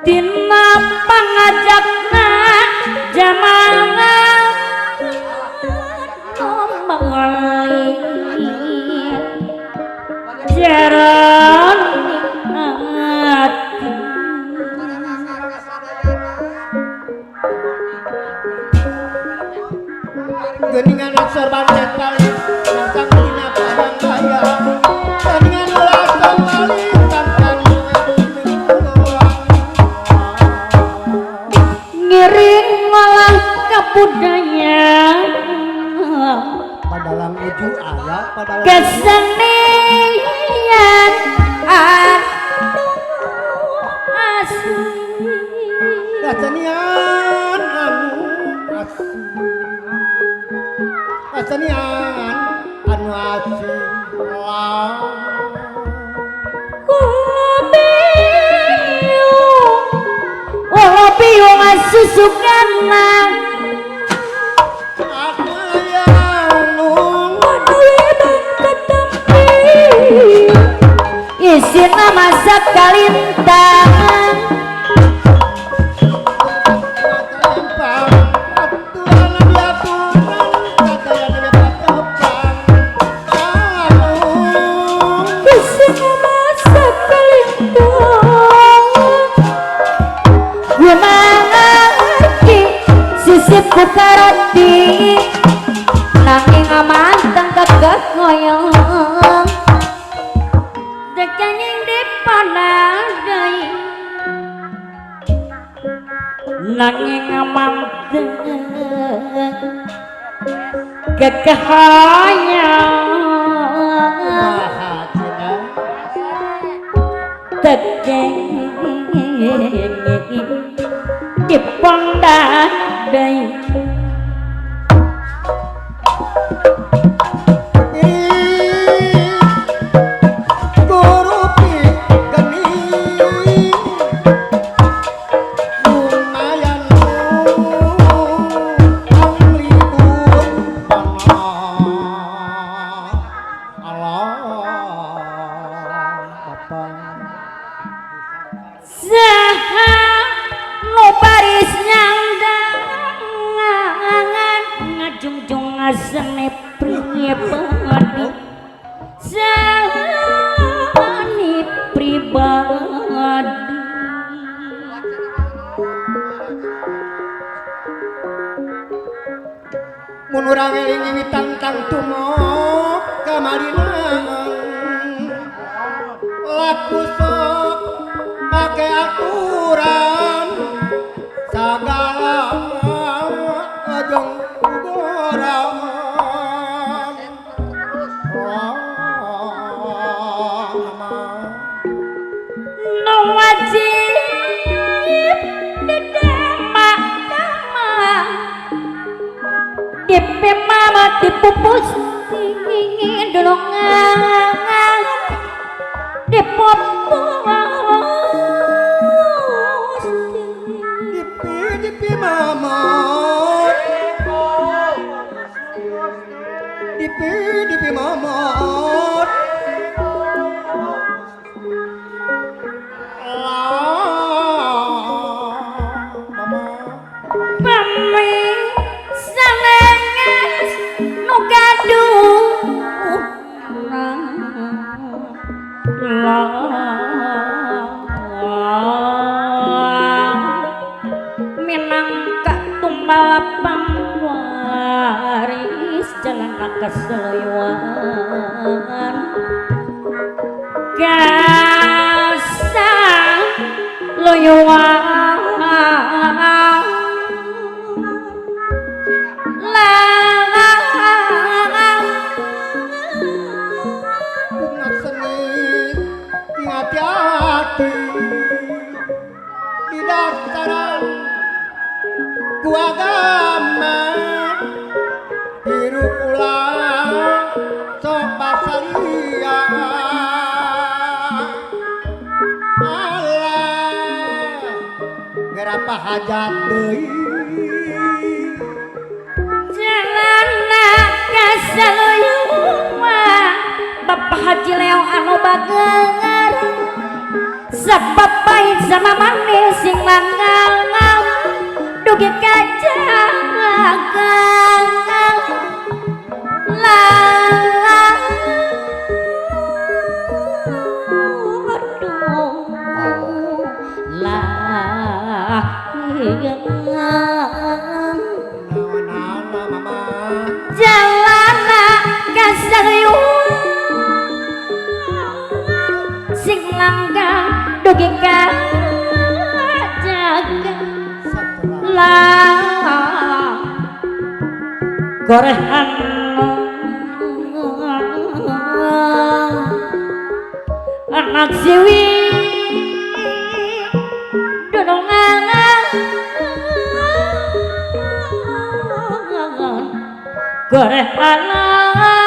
dina pangajakna jamana nomali jaran ati geningan sorban dan paling tentang dina padang bayang geningan lasang paling tentang ngiring malah kabudayaan padalang uju ayat padalang kesenian anu asli kesenian anu asli kesenian anu asli Walau ngasusukanna aku yang nung isina masak kalintangan isina masak kalintangan gue mengerti sisip bukarati nanging amanteng kagak ngoyong dekanying dipanadai nanging amanteng kekehayang tekeng dipandai saha nu baris nyangdangan ngajungjung ngasene pribadi sani pribadi mun urang eling wiwitan kang tumok kamalinang laku sok pake aturan sagala ojong kuboraman nu wajib didema dipe mama dipupus dolongan dipupus dipi mamot dipi mamot pami sanenges nu gaduh minangka tumbal pangwaris jalan kaseloyuan kasa loyuan bunga seni hati-hati di daftaran ku agama hirup ulang sok pasalia Allah gerapa hajat deui Bapak Haji Leo anu bagenger sama manis sing manggal dugi kacang naon mama jalana kasariung sing langgang dugi ka jaga lah gorehan anak siwi donongan gorehan